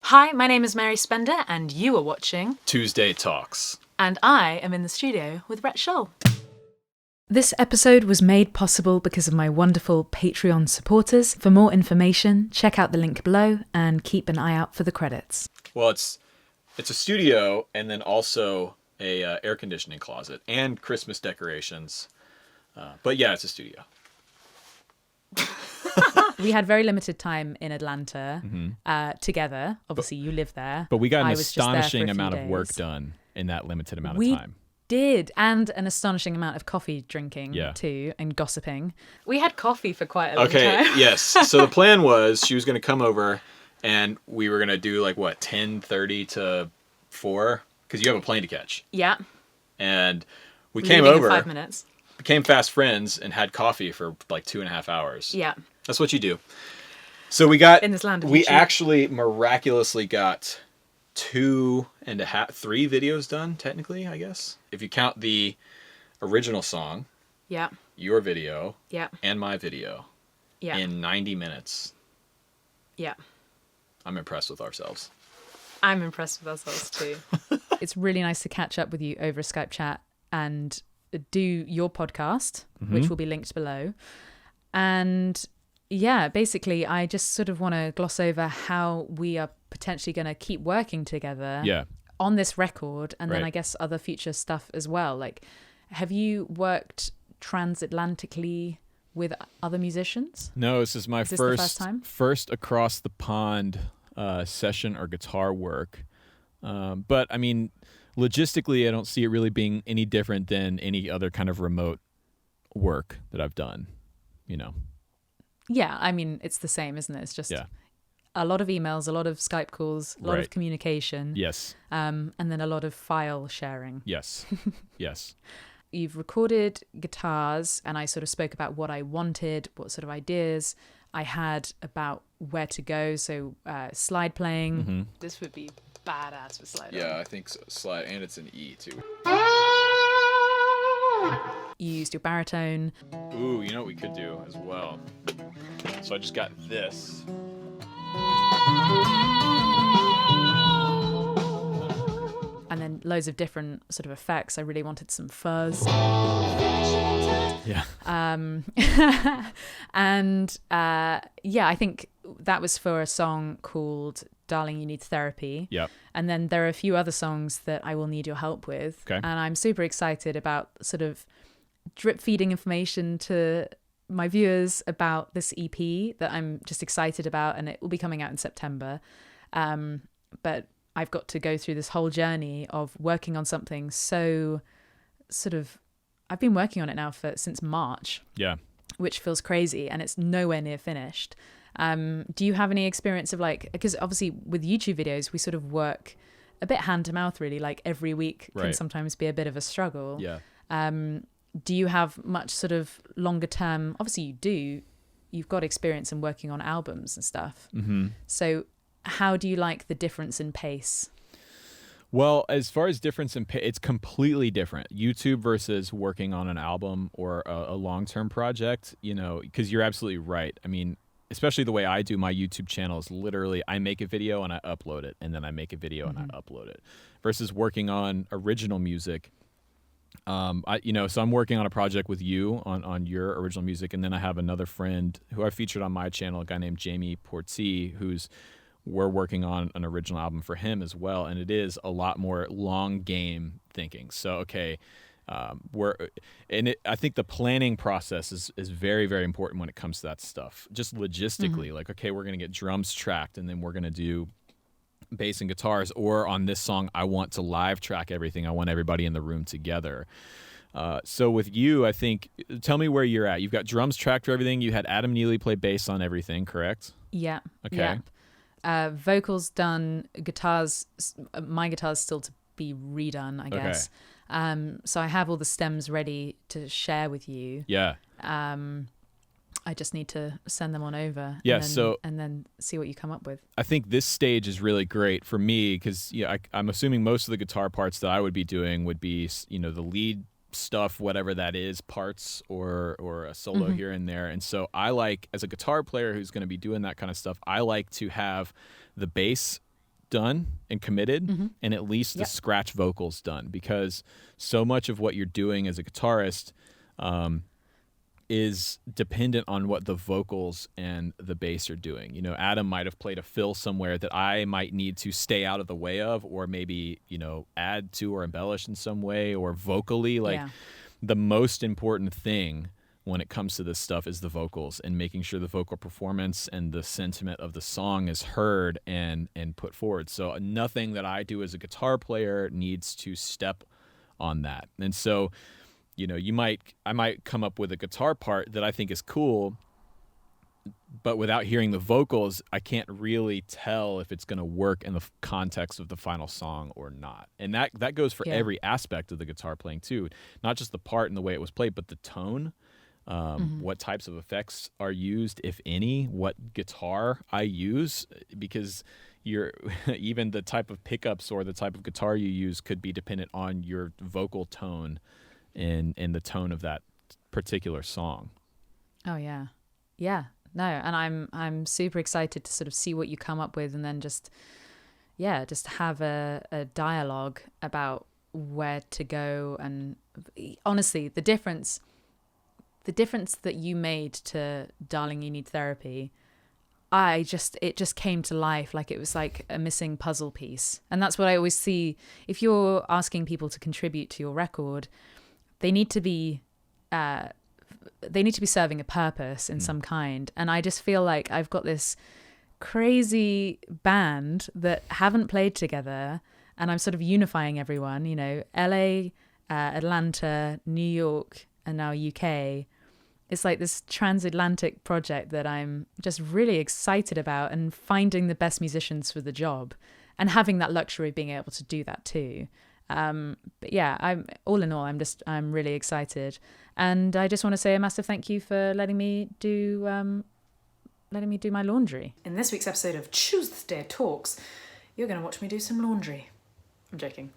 Hi, my name is Mary Spender, and you are watching Tuesday Talks. And I am in the studio with Rhett Shull. This episode was made possible because of my wonderful Patreon supporters. For more information, check out the link below and keep an eye out for the credits. Well, it's a studio and then also a air conditioning closet and Christmas decorations. But yeah, it's a studio. We had very limited time in Atlanta together. Obviously, you live there. But we got an astonishing amount of work done in that limited amount of time. Did, and an astonishing amount of coffee drinking too, and gossiping. We had coffee for quite a long time. Okay, yes. So the plan was she was going to come over and we were going to do 10:30 to 4 because you have a plane to catch. Yeah. And we Leaving came over, in 5 minutes. became fast friends, and had coffee for 2.5 hours. Yeah. That's what you do. So we got, in this land of we YouTube. actually miraculously got 3 videos done, technically, I guess. If you count the original song, your video, and my video, in 90 minutes. Yeah. I'm impressed with ourselves. I'm impressed with ourselves too. It's really nice to catch up with you over a Skype chat and do your podcast, which will be linked below. And yeah, basically, I just sort of want to gloss over how we are potentially going to keep working together on this record, and then I guess other future stuff as well. Have you worked transatlantically with other musicians? No, this is my first time? First across the pond session or guitar work. But I mean, logistically, I don't see it really being any different than any other kind of remote work that I've done, Yeah, I mean, it's the same, isn't it? It's just a lot of emails, a lot of Skype calls, a lot of communication. Yes. And then a lot of file sharing. Yes. Yes. You've recorded guitars, and I sort of spoke about what I wanted, what sort of ideas I had about where to go. So slide playing. This would be badass with slide. Yeah, I think so. Slide, and it's an E too. You used your baritone. Ooh, you know what we could do as well? So I just got this. And then loads of different sort of effects. I really wanted some fuzz. Yeah. And I think that was for a song called Darling, You Need Therapy. Yeah. And then there are a few other songs that I will need your help with. Okay. And I'm super excited about sort of drip feeding information to my viewers about this EP that I'm just excited about, and it will be coming out in September. But I've got to go through this whole journey of working on something so sort of, I've been working on it now since March. Yeah. Which feels crazy, and it's nowhere near finished. Do you have any experience of because obviously with YouTube videos, we sort of work a bit hand to mouth, really, every week can sometimes be a bit of a struggle. Yeah. Do you have much sort of longer term? Obviously you've got experience in working on albums and stuff. So how do you like the difference in pace? Well, as far as difference in pace, it's completely different. YouTube versus working on an album or a long-term project, because you're absolutely right. I mean, especially the way I do my YouTube channel is literally I make a video and I upload it, and then I make a video and I upload it, versus working on original music. So I'm working on a project with you on your original music, and then I have another friend who I featured on my channel, a guy named Jamie Portzi, we're working on an original album for him as well, and it is a lot more long game thinking. So I think the planning process is very, very important when it comes to that stuff. Just logistically, we're gonna get drums tracked, and then we're gonna do bass and guitars, or on this song I want to live track everything. I want everybody in the room together. So with you, I think, tell me where you're at. You've got drums tracked for everything. You had Adam Neely play bass on everything, correct? Yeah. Okay. Yeah. Vocals done, guitars, my guitar's still to be redone, I guess. So I have all the stems ready to share with you. Yeah. I just need to send them on over. Yeah, and then see what you come up with. I think this stage is really great for me because I'm assuming most of the guitar parts that I would be doing would be the lead stuff, whatever that is, parts or a solo here and there. And so I as a guitar player who's going to be doing that kind of stuff, I like to have the bass done and committed, and at least the scratch vocals done, because so much of what you're doing as a guitarist is dependent on what the vocals and the bass are doing. You know, Adam might have played a fill somewhere that I might need to stay out of the way of, or maybe, you know, add to or embellish in some way, or vocally. Like, the most important thing when it comes to this stuff is the vocals, and making sure the vocal performance and the sentiment of the song is heard and put forward. So nothing that I do as a guitar player needs to step on that. And so, you know, I might come up with a guitar part that I think is cool, but without hearing the vocals, I can't really tell if it's going to work in the context of the final song or not. And that goes for every aspect of the guitar playing too, not just the part and the way it was played, but the tone. What types of effects are used, if any, what guitar I use, because even the type of pickups or the type of guitar you use could be dependent on your vocal tone and the tone of that particular song. Oh yeah. Yeah. No, and I'm super excited to sort of see what you come up with, and then just have a dialogue about where to go. And honestly, the difference that you made to Darling You Need Therapy, it just came to life. Like, it was like a missing puzzle piece. And that's what I always see. If you're asking people to contribute to your record, they need to be serving a purpose in some kind. And I just feel like I've got this crazy band that haven't played together, and I'm sort of unifying everyone, you know, LA, Atlanta, New York, and now UK. It's like this transatlantic project that I'm just really excited about, and finding the best musicians for the job, and having that luxury of being able to do that too. But yeah, I'm really excited, and I just want to say a massive thank you for letting me do my laundry. In this week's episode of Tuesday Talks, you're going to watch me do some laundry. I'm joking.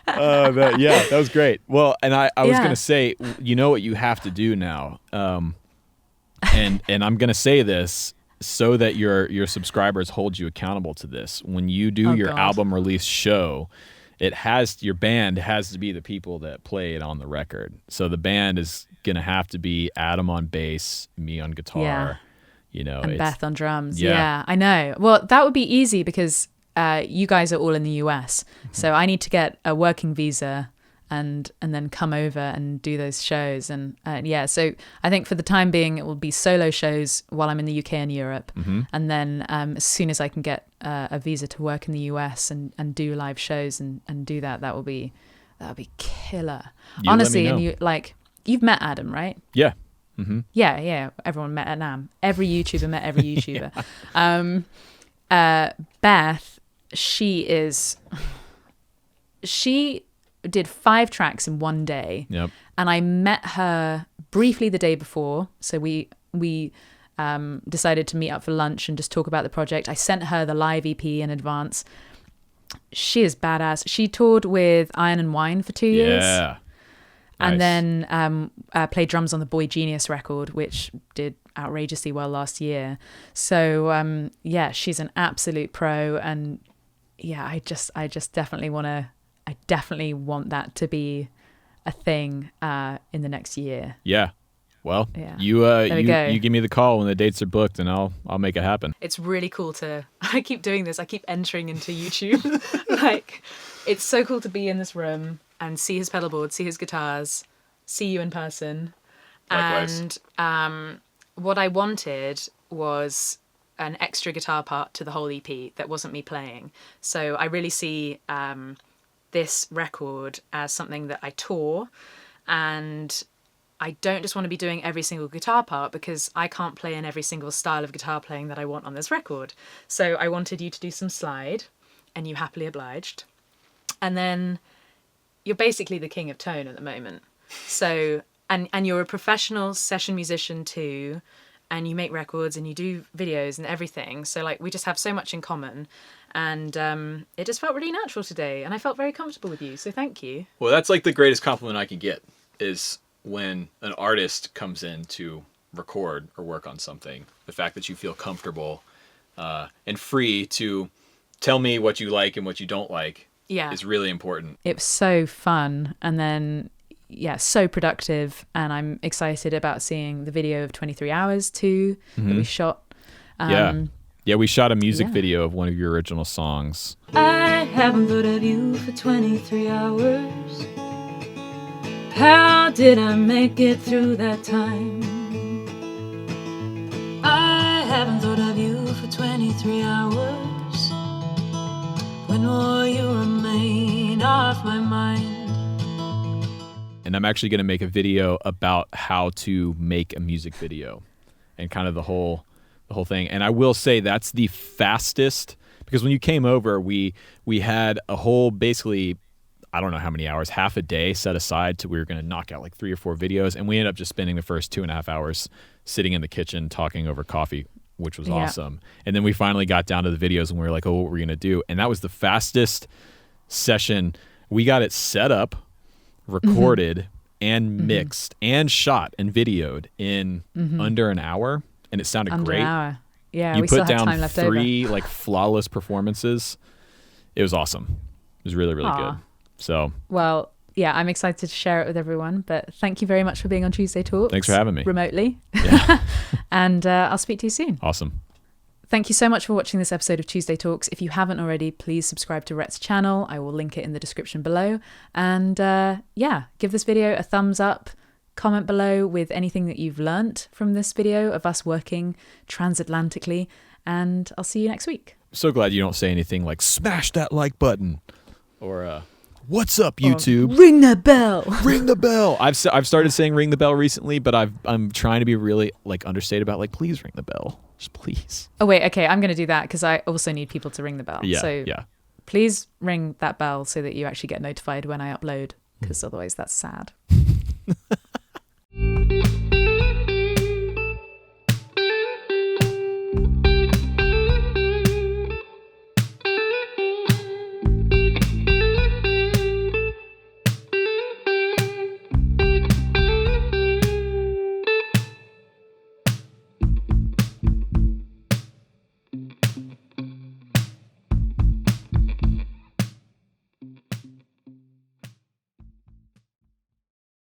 That was great. Well, and I was going to say, you know what you have to do now, and I'm going to say this so that your subscribers hold you accountable to this. When you do your album release show, your band has to be the people that play it on the record. So the band is going to have to be Adam on bass, me on guitar, you know, and Beth on drums. Yeah, I know. Well, that would be easy because you guys are all in the US. So I need to get a working visa and then come over and do those shows. And so I think for the time being, it will be solo shows while I'm in the UK and Europe. And then as soon as I can get a visa to work in the US and do live shows and do that'll be killer. Honestly, and you've met Adam, right? Yeah. Yeah. Everyone met Adam. Every YouTuber met every YouTuber. Beth, she did 5 tracks in one day. Yep. And I met her briefly the day before. So we decided to meet up for lunch and just talk about the project. I sent her the live EP in advance. She is badass. She toured with Iron and Wine for 2 years. Yeah. And then played drums on the Boy Genius record, which did outrageously well last year. So she's an absolute pro. And yeah, I just definitely want that to be a thing in the next year. Yeah. Well, you give me the call when the dates are booked, and I'll make it happen. It's really cool I keep doing this. I keep entering into YouTube. Like, it's so cool to be in this room and see his pedal board, see his guitars, see you in person. Likewise. And what I wanted was an extra guitar part to the whole EP that wasn't me playing. So I really see this record as something that I tour, and I don't just want to be doing every single guitar part because I can't play in every single style of guitar playing that I want on this record. So I wanted you to do some slide, and you happily obliged. And then you're basically the king of tone at the moment. So, and you're a professional session musician too, and you make records and you do videos and everything. So like, we just have so much in common. And it just felt really natural today, and I felt very comfortable with you, so thank you. Well, that's like the greatest compliment I can get, is when an artist comes in to record or work on something. The fact that you feel comfortable and free to tell me what you like and what you don't like is really important. It was so fun, and then so productive, and I'm excited about seeing the video of 23 Hours too that we shot. We shot a music video of one of your original songs. I haven't thought of you for 23 hours. How did I make it through that time? I haven't thought of you for 23 hours. When will you remain off my mind? And I'm actually going to make a video about how to make a music video and kind of the whole thing. And I will say that's the fastest, because when you came over, we had a whole, basically, I don't know how many hours, half a day set aside to, we were going to knock out like 3 or 4 videos. And we ended up just spending the first 2.5 hours sitting in the kitchen talking over coffee, which was awesome. And then we finally got down to the videos and we were like, oh, what we're going to do. And that was the fastest session. We got it set up, recorded and mixed and shot and videoed in under an hour, and it sounded great. An hour. Yeah, you we put still had down time left 3 over. like flawless performances. It was awesome. It was really, really good. So, well, I'm excited to share it with everyone. But thank you very much for being on Tuesday Talks. Thanks for having me remotely. Yeah. And I'll speak to you soon. Awesome. Thank you so much for watching this episode of Tuesday Talks. If you haven't already, please subscribe to Rhett's channel. I will link it in the description below. And give this video a thumbs up. Comment below with anything that you've learnt from this video of us working transatlantically. And I'll see you next week. So glad you don't say anything like smash that like button or what's up, YouTube? Ring the bell. Ring the bell. I've started saying ring the bell recently, but I'm trying to be really like understated about like, please ring the bell. Just please. Oh, wait. Okay. I'm going to do that because I also need people to ring the bell. Yeah. So please ring that bell so that you actually get notified when I upload, because otherwise that's sad.